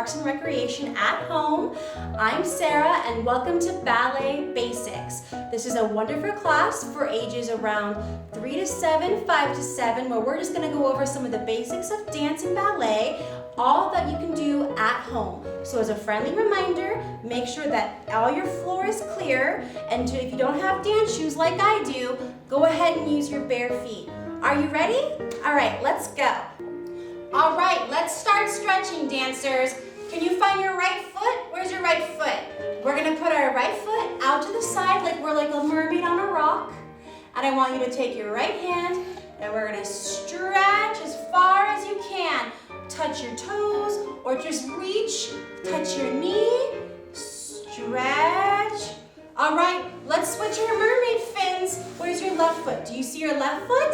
Parks and Recreation at home. I'm Sarah and welcome to Ballet Basics. This is a wonderful class for ages around 3 to 7, 5 to 7, where we're just going to go over some of the basics of dance and ballet, all that you can do at home. So as a friendly reminder, make sure that all your floor is clear, and if you don't have dance shoes like I do, go ahead and use your bare feet. Are you ready? All right, let's go. All right, let's start stretching, dancers. Can you find your right foot? Where's your right foot? We're gonna put our right foot out to the side like we're like a mermaid on a rock. And I want you to take your right hand and we're gonna stretch as far as you can. Touch your toes or just reach, touch your knee, stretch. All right, let's switch our mermaid fins. Where's your left foot? Do you see your left foot?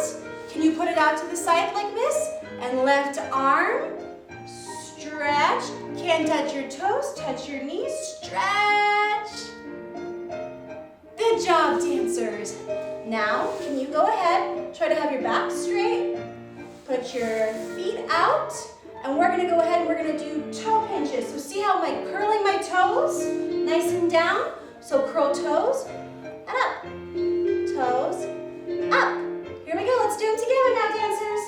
Can you put it out to the side like this? And left arm, stretch. Can't touch your toes, touch your knees, stretch. Good job, dancers. Now, can you go ahead, try to have your back straight, put your feet out, and we're gonna go ahead and we're gonna do toe pinches. So see how I'm like curling my toes, nice and down? So curl toes, and up, toes, up. Here we go, let's do them together now, dancers.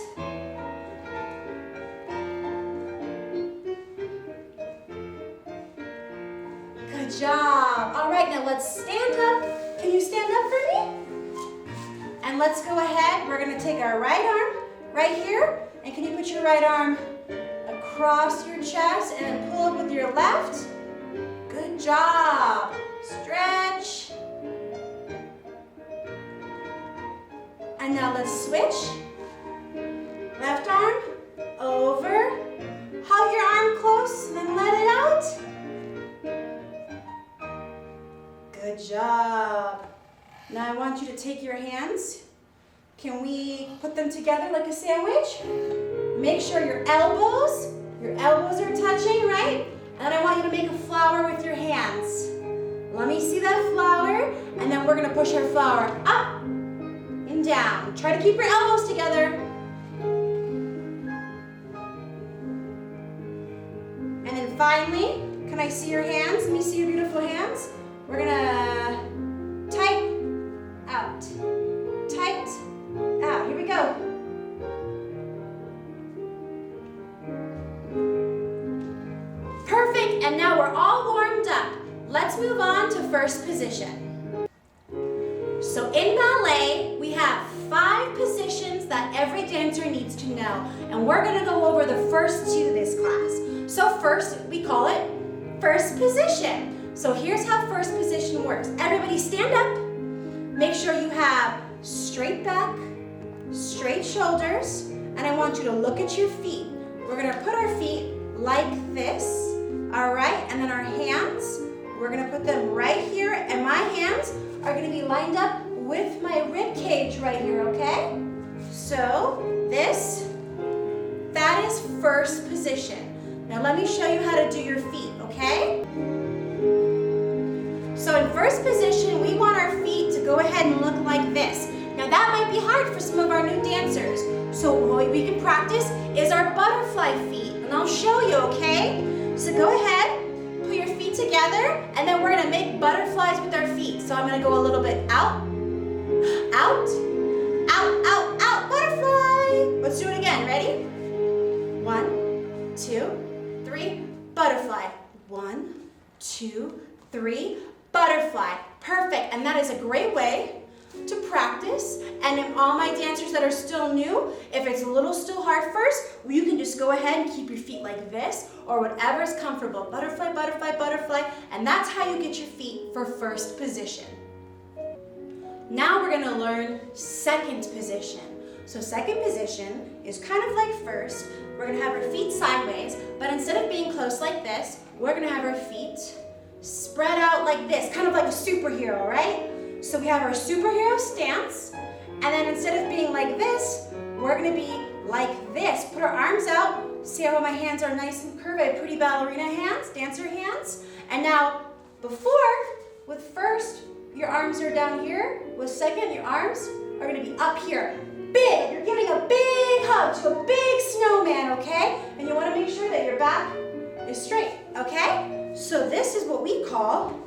Good job. All right, now let's stand up. Can you stand up for me? And let's go ahead. We're gonna take our right arm right here. And can you put your right arm across your chest and pull up with your left? Good job. Stretch. And now let's switch. Left arm over. Hug your arm close, then let it out. Good job. Now I want you to take your hands. Can we put them together like a sandwich? Make sure your elbows are touching, right? And I want you to make a flower with your hands. Let me see that flower, and then we're gonna push our flower up and down. Try to keep your elbows together. And then finally, can I see your hands? Let me see your beautiful hands. We're gonna tight, out. Here we go. Perfect, and now we're all warmed up. Let's move on to first position. So in ballet, we have 5 positions that every dancer needs to know, and we're gonna go over the first 2 this class. So first, we call it first position. So here's how first position works. Everybody stand up. Make sure you have straight back, straight shoulders, and I want you to look at your feet. We're gonna put our feet like this, all right? And then our hands, we're gonna put them right here, and my hands are gonna be lined up with my rib cage right here, okay? So that is first position. Now let me show you how to do your feet, okay? So in first position, we want our feet to go ahead and look like this. Now that might be hard for some of our new dancers. So what we can practice is our butterfly feet, and I'll show you, okay? So go ahead, put your feet together, and then we're gonna make butterflies with our feet. So I'm gonna go a little bit out, out, out, out, out, butterfly. Let's do it again, ready? 1, 2, 3, butterfly. 1, 2, 3, butterfly. Perfect, and that is a great way to practice. And if all my dancers that are still new, if it's a little still hard first, you can just go ahead and keep your feet like this or whatever is comfortable. Butterfly, butterfly, butterfly, and that's how you get your feet for first position. Now we're gonna learn second position. So second position is kind of like first. We're gonna have our feet sideways, but instead of being close like this, we're gonna have our feet spread out like this, kind of like a superhero, right? So we have our superhero stance, and then instead of being like this, we're gonna be like this. Put our arms out. See how my hands are nice and curved? I have pretty ballerina hands, dancer hands. And now, with first, your arms are down here. With second, your arms are gonna be up here. Big, you're giving a big hug to a big snowman, okay? And you wanna make sure that your back is straight, okay? So this is what we call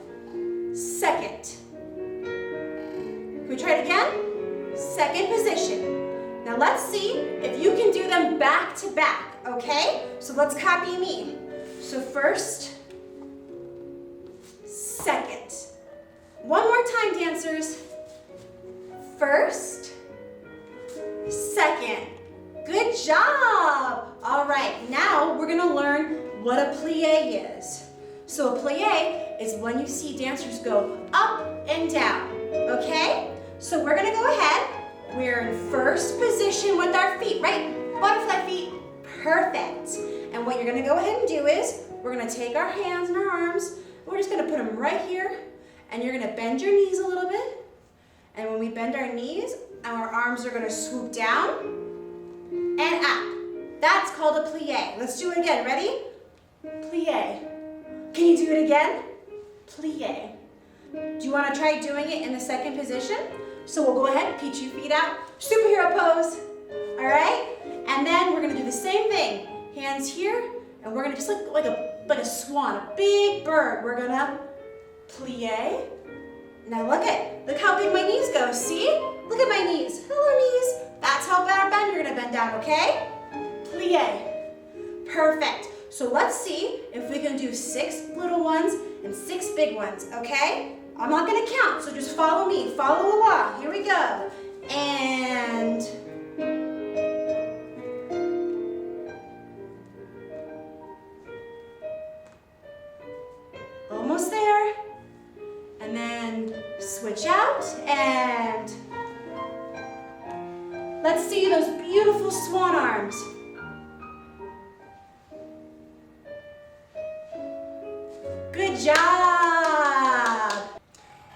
second. Can we try it again? Second position. Now let's see if you can do them back to back, okay? So let's copy me. So first, second. One more time, dancers. First, second. Good job. All right, now we're gonna learn what a plie is. So a plie is when you see dancers go up and down, okay? So we're gonna go ahead. We're in first position with our feet, right? Butterfly feet, perfect. And what you're gonna go ahead and do is, we're gonna take our hands and our arms, we're just gonna put them right here, and you're gonna bend your knees a little bit. And when we bend our knees, our arms are gonna swoop down and up. That's called a plie. Let's do it again, ready? Plie. Can you do it again? Plie. Do you wanna try doing it in the second position? So we'll go ahead, peach your feet out, superhero pose, all right? And then we're gonna do the same thing. Hands here, and we're gonna just look like a swan, a big bird. We're gonna plie. Now look how big my knees go, see? Look at my knees, hello knees. That's how bend you're gonna bend down, okay? Plie, perfect. So let's see if we can do 6 little ones and 6 big ones, okay? I'm not gonna count, so just follow me, follow along. Here we go. And almost there. And then switch out and let's see those beautiful swan arms. Good job.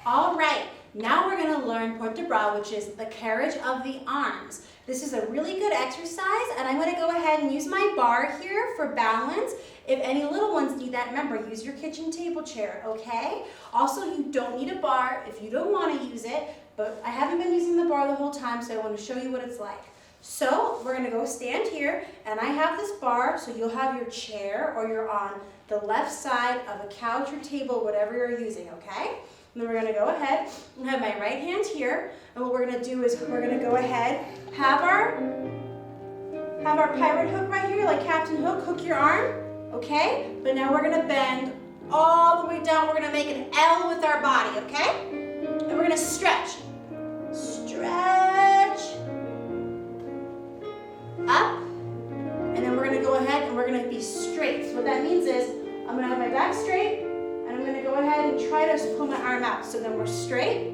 All right, now we're gonna learn port de bras, which is the carriage of the arms. This is a really good exercise, and I'm gonna go ahead and use my bar here for balance. If any little ones need that, remember, use your kitchen table chair, okay? Also, you don't need a bar if you don't wanna use it, but I haven't been using the bar the whole time, so I wanna show you what it's like. So, we're gonna go stand here, and I have this bar, so you'll have your chair, or you're on the left side of a couch or table, whatever you're using, okay? And then we're gonna go ahead and have my right hand here, and what we're gonna do is we're gonna go ahead, have our pirate hook right here, like Captain Hook, hook your arm, okay? But now we're gonna bend all the way down. We're gonna make an L with our body, okay? And we're gonna stretch. Stretch. Up. And then we're gonna go ahead and we're gonna be straight. So what that means is, I'm gonna have my back straight, and I'm gonna go ahead and try to pull my arm out. So then we're straight.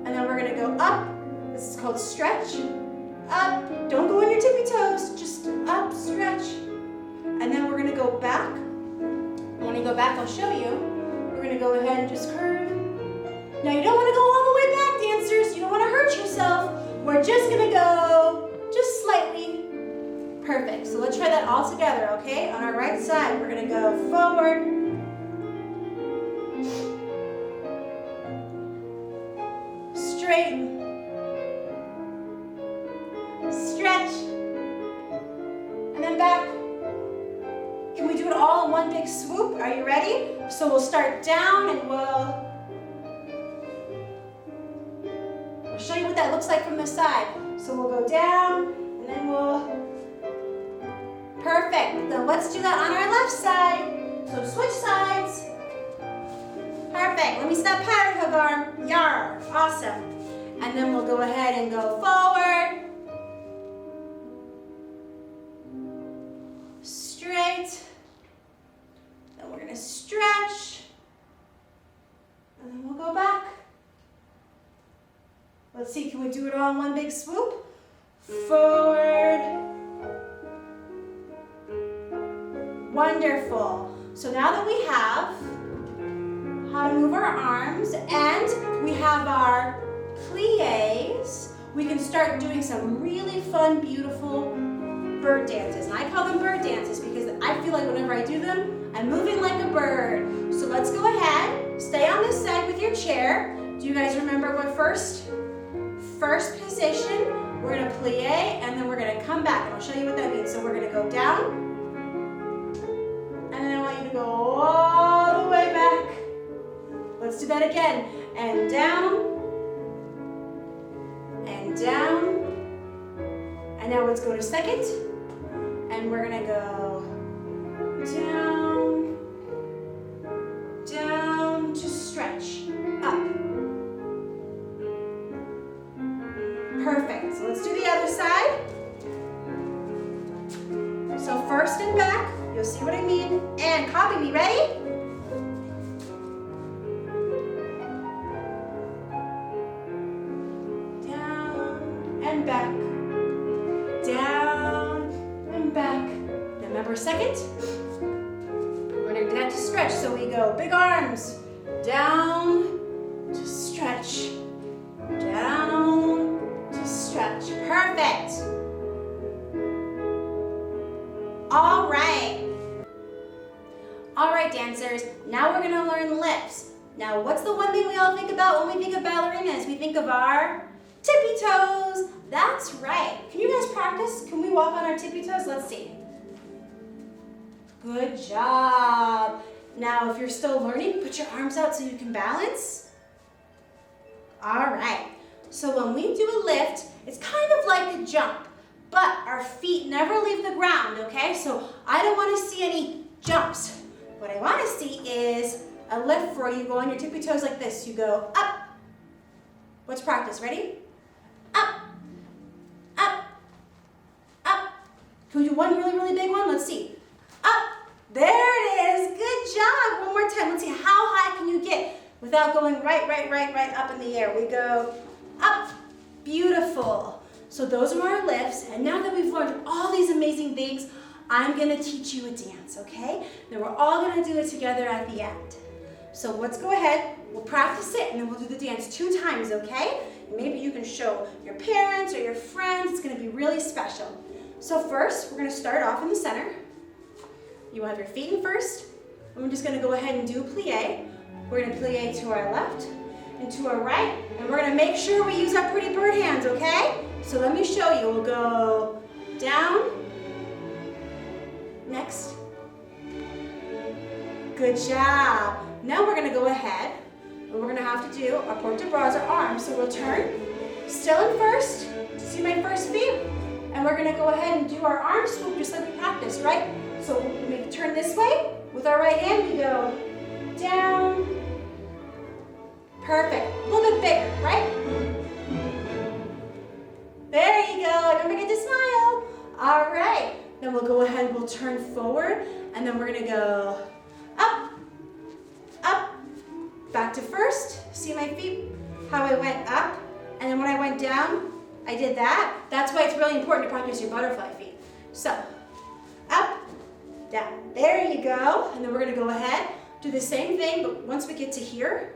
And then we're gonna go up. This is called stretch. Up. Don't go on your tippy toes. Just up, stretch. And then we're gonna go back. When we go back, I'll show you. We're gonna go ahead and just curve. Now you don't wanna go all the way back, dancers. You don't wanna hurt yourself. We're just gonna go just slightly. Perfect. So let's try that all together, okay? On our right side, we're gonna go forward. Straight. Stretch. And then back. Can we do it all in one big swoop? Are you ready? So we'll start down and I'll show you what that looks like from the side. So we'll go down and then perfect. Then let's do that on our left side. So switch sides. Perfect. Let me see that pirate hook arm. Yar. Awesome. And then we'll go ahead and go forward. Straight. Then we're going to stretch. And then we'll go back. Let's see, can we do it all in one big swoop? Forward. Wonderful. So now that we have how to move our arms and we have our plies, we can start doing some really fun, beautiful bird dances. And I call them bird dances because I feel like whenever I do them, I'm moving like a bird. So let's go ahead, stay on this side with your chair. Do you guys remember what first position? We're gonna plie and then we're gonna come back and I'll show you what that means. So we're gonna go down gonna go all the way back. Let's do that again. And down, and down. And now let's go to second. And we're gonna go down, down, just stretch, up. Perfect, so let's do the other side. So first and back, you'll see what I mean. And copy me, ready? Down and back, down and back. Now remember second? We're gonna do that to stretch. So we go big arms, down to stretch, down to stretch. Perfect. All right. All right, dancers. Now we're gonna learn lifts. Now, what's the one thing we all think about when we think of ballerinas? We think of our tippy toes. That's right. Can you guys practice? Can we walk on our tippy toes? Let's see. Good job. Now, if you're still learning, put your arms out so you can balance. All right. So when we do a lift, it's kind of like a jump, but our feet never leave the ground, okay? So I don't want to see any jumps. What I want to see is a lift where you go on your tippy toes like this. You go up. Let's practice. Ready? Up, up, up. Can we do one really, really big one? Let's see. Up. There it is. Good job. One more time. Let's see. How high can you get without going right up in the air? We go up. Beautiful. So those are our lifts. And now that we've learned all these amazing things, I'm going to teach you a dance, okay? Then we're all going to do it together at the end. So let's go ahead. We'll practice it, and then we'll do the dance 2 times, okay? Maybe you can show your parents or your friends. It's going to be really special. So first, we're going to start off in the center. You have your feet in first. And we're just going to go ahead and do a plie. We're going to plie to our left and to our right. And we're going to make sure we use our pretty bird hands, okay? So let me show you. We'll go down. Next. Good job. Now we're going to go ahead and we're going to have to do our porte de bras, our arms. So we'll turn, still in first. See my first feet? And we're going to go ahead and do our arm swoop just like we practiced, right? So we make a turn this way. With our right hand, we go down. Perfect. A little bit bigger, right? There you go. Don't forget to smile. All right. Then we'll go ahead, we'll turn forward, and then we're going to go up, up, back to first. See my feet? How I went up, and then when I went down, I did that. That's why it's really important to practice your butterfly feet. So, up, down. There you go. And then we're going to go ahead, do the same thing, but once we get to here,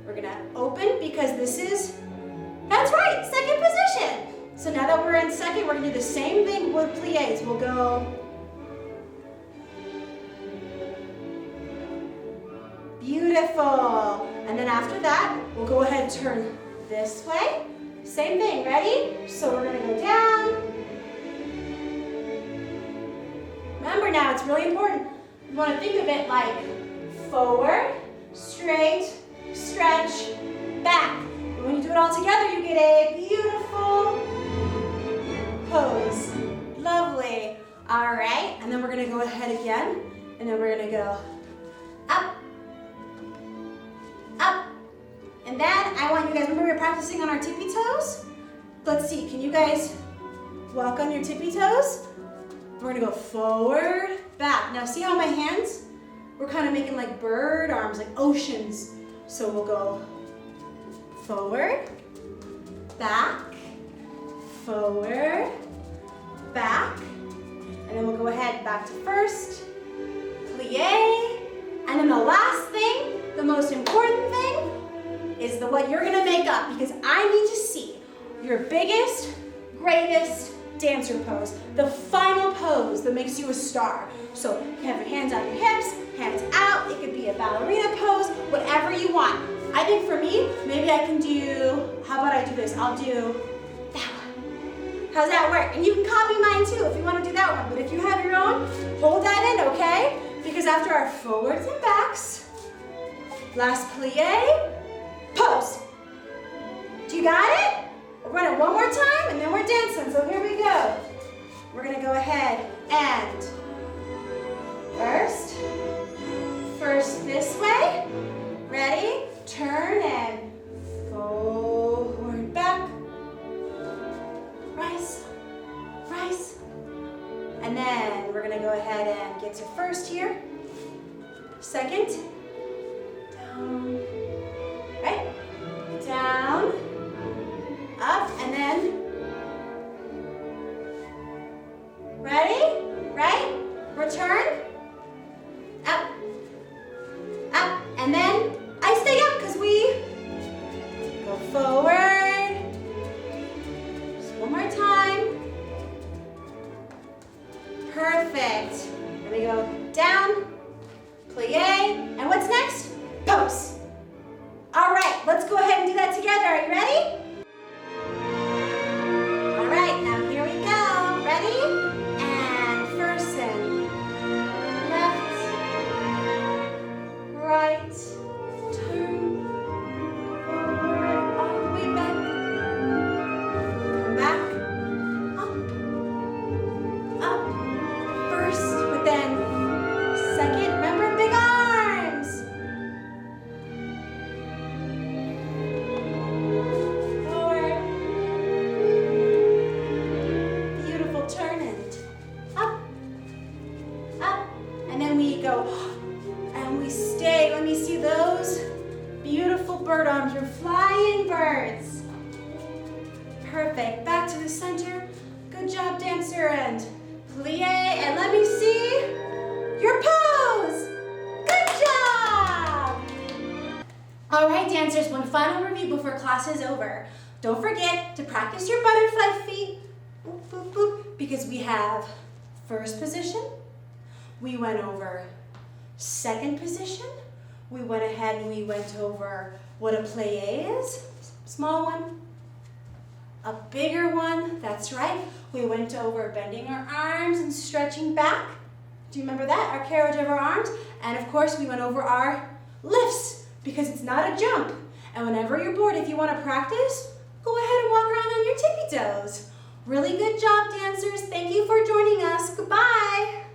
we're going to open because this is, that's right, second position. So now that we're in second, we're going to do the same thing with plies. We'll go beautiful. And then after that, we'll go ahead and turn this way. Same thing, ready? So we're going to go down. Remember now, it's really important. You want to think of it like forward, straight, stretch, back. And when you do it all together, you get a beautiful pose. Lovely. All right, and then we're going to go ahead again, and then we're going to go up, up, and then I want you guys, remember we were practicing on our tippy toes? Let's see, can you guys walk on your tippy toes? We're going to go forward, back. Now see how my hands, we're kind of making like bird arms, like oceans. So we'll go forward, back, forward, back, and then we'll go ahead back to first, plie, and then the last thing, the most important thing, is what you're gonna make up because I need to see your biggest, greatest dancer pose, the final pose that makes you a star. So you have your hands on your hips, hands out, it could be a ballerina pose, whatever you want. I think for me, maybe I can do, how about I do this? I'll do that one. How's that work? And you can copy mine too if you want to do that one. But if you have your own, hold that in, okay? because after our forwards and backs, last plie, pose. Do you got it? We'll run it one more time and then we're dancing, so here we go. We're gonna go ahead and first this way. Ready? Turn and forward, back. Rise, rise. And then we're gonna go ahead and get to first here. Second, down, right? Down, up, and then, ready? Right? Return, up, up, and then I stay up because we go forward. Just one more time. Perfect. Then we go down, plie, and what's next? Pose. All right, let's go ahead and do that together. Are you ready? All right, now here we go. Ready? And first and left, right, turn, forward, all the way back, come back, up, first, but then second, remember big arms. Forward. Beautiful, turn and up, and then we go, and we stay. Let me see those beautiful bird arms. You're flying birds. Perfect, back to the center. Good job, dancer, and plie, and let me see your pose. Good job. All right, dancers, one final review before class is over. Don't forget to practice your butterfly feet, boop, boop, boop, because we have first position, we went over second position, we went ahead and we went over what a plie is, small one, a bigger one, that's right. We went over bending our arms and stretching back. Do you remember that? Our carriage of our arms. And of course, we went over our lifts because it's not a jump. And whenever you're bored, if you want to practice, go ahead and walk around on your tippy toes. Really good job, dancers. Thank you for joining us. Goodbye.